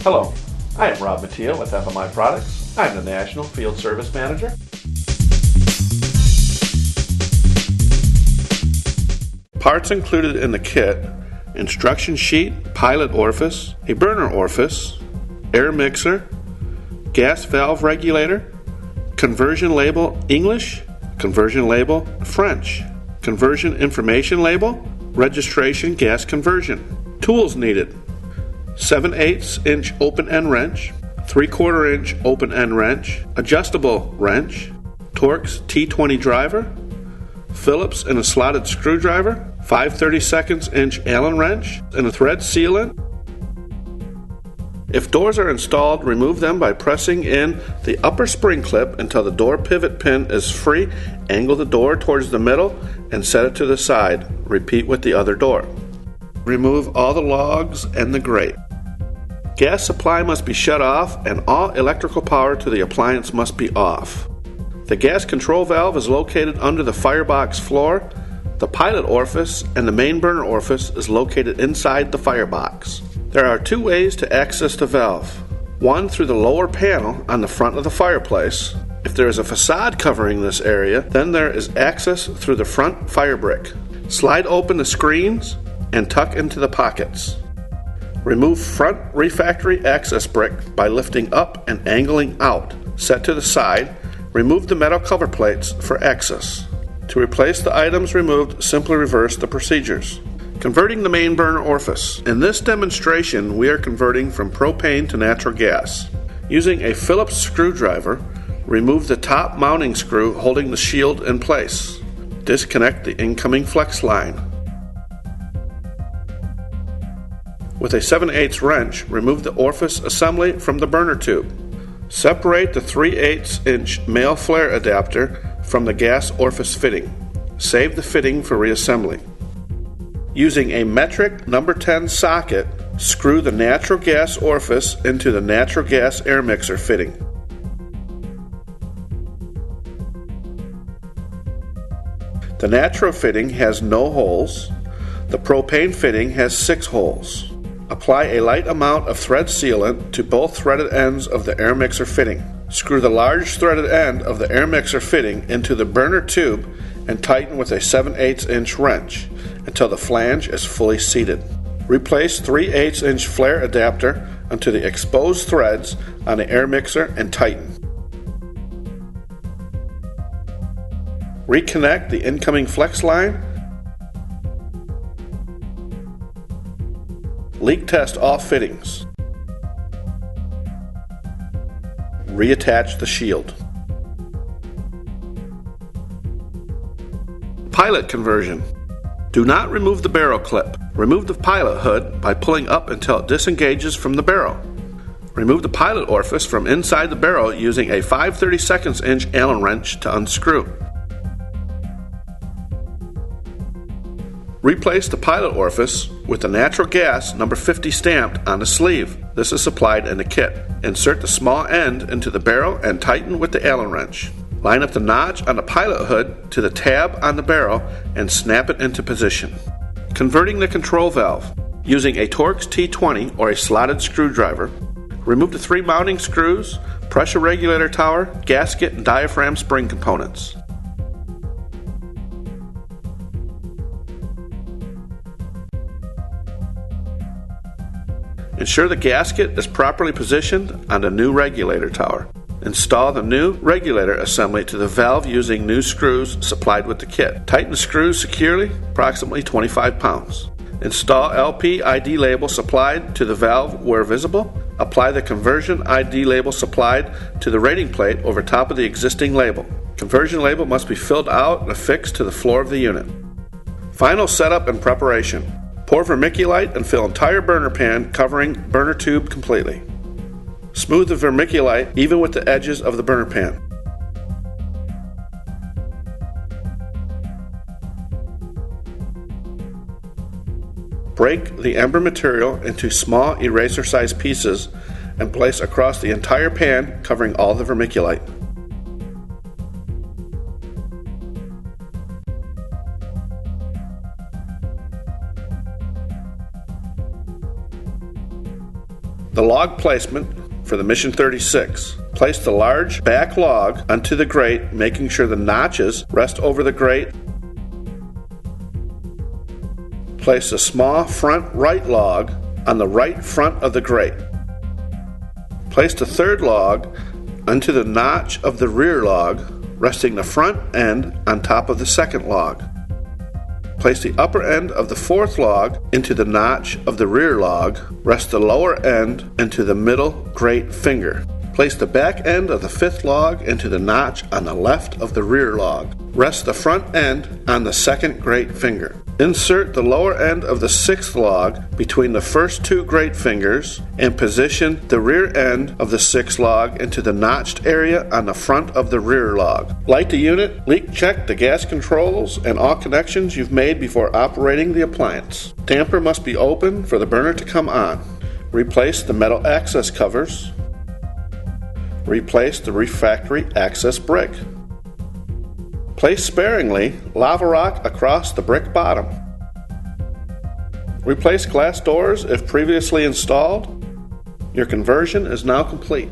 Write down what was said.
Hello, I am Rob Mattia with FMI Products. I'm the National Field Service Manager. Parts included in the kit: instruction sheet, pilot orifice, a burner orifice, air mixer, gas valve regulator, conversion label English, conversion label French, conversion information label, registration gas conversion. Tools needed: 7/8 inch open end wrench, 3/4 inch open end wrench, adjustable wrench, Torx T20 driver, Phillips and a slotted screwdriver, 5/32 inch Allen wrench, and a thread sealant. If doors are installed, remove them by pressing in the upper spring clip until the door pivot pin is free. Angle the door towards the middle and set it to the side. Repeat with the other door. Remove all the logs and the grate. Gas supply must be shut off and all electrical power to the appliance must be off. The gas control valve is located under the firebox floor. The pilot orifice and the main burner orifice is located inside the firebox. There are two ways to access the valve. One through the lower panel on the front of the fireplace. If there is a facade covering this area, then there is access through the front fire brick. Slide open the screens and tuck into the pockets. Remove front refractory access brick by lifting up and angling out. Set to the side. Remove the metal cover plates for access. To replace the items removed, simply reverse the procedures. Converting the main burner orifice. In this demonstration, we are converting from propane to natural gas. Using a Phillips screwdriver, remove the top mounting screw holding the shield in place. Disconnect the incoming flex line. With a 7/8 wrench, remove the orifice assembly from the burner tube. Separate the 3/8 inch male flare adapter from the gas orifice fitting. Save the fitting for reassembly. Using a metric number 10 socket, screw the natural gas orifice into the natural gas air mixer fitting. The natural fitting has no holes. The propane fitting has 6 holes. Apply a light amount of thread sealant to both threaded ends of the air mixer fitting. Screw the large threaded end of the air mixer fitting into the burner tube and tighten with a 7/8 inch wrench until the flange is fully seated. Replace 3/8 inch flare adapter onto the exposed threads on the air mixer and tighten. Reconnect the incoming flex line. Leak test all fittings. Reattach the shield. Pilot conversion. Do not remove the barrel clip. Remove the pilot hood by pulling up until it disengages from the barrel. Remove the pilot orifice from inside the barrel using a 5/32 inch Allen wrench to unscrew. Replace the pilot orifice with the natural gas number 50 stamped on the sleeve. This is supplied in the kit. Insert the small end into the barrel and tighten with the Allen wrench. Line up the notch on the pilot hood to the tab on the barrel and snap it into position. Converting the control valve. Using a Torx T20 or a slotted screwdriver, remove the 3 mounting screws, pressure regulator tower, gasket, and diaphragm spring components. Ensure the gasket is properly positioned on the new regulator tower. Install the new regulator assembly to the valve using new screws supplied with the kit. Tighten the screws securely, approximately 25 pounds. Install LP ID label supplied to the valve where visible. Apply the conversion ID label supplied to the rating plate over top of the existing label. Conversion label must be filled out and affixed to the floor of the unit. Final setup and preparation. Pour vermiculite and fill entire burner pan covering burner tube completely. Smooth the vermiculite even with the edges of the burner pan. Break the ember material into small eraser-sized pieces and place across the entire pan covering all the vermiculite. The log placement for the Mission 36. Place the large back log onto the grate, making sure the notches rest over the grate. Place the small front right log on the right front of the grate. Place the third log onto the notch of the rear log, resting the front end on top of the second log. Place the upper end of the fourth log into the notch of the rear log. Rest the lower end into the middle grate finger. Place the back end of the fifth log into the notch on the left of the rear log. Rest the front end on the second grate finger. Insert the lower end of the sixth log between the first two grate fingers and position the rear end of the sixth log into the notched area on the front of the rear log. Light the unit, leak check the gas controls and all connections you've made before operating the appliance. Tamper must be open for the burner to come on. Replace the metal access covers. Replace the refractory access brick. Place sparingly lava rock across the brick bottom. Replace glass doors if previously installed. Your conversion is now complete.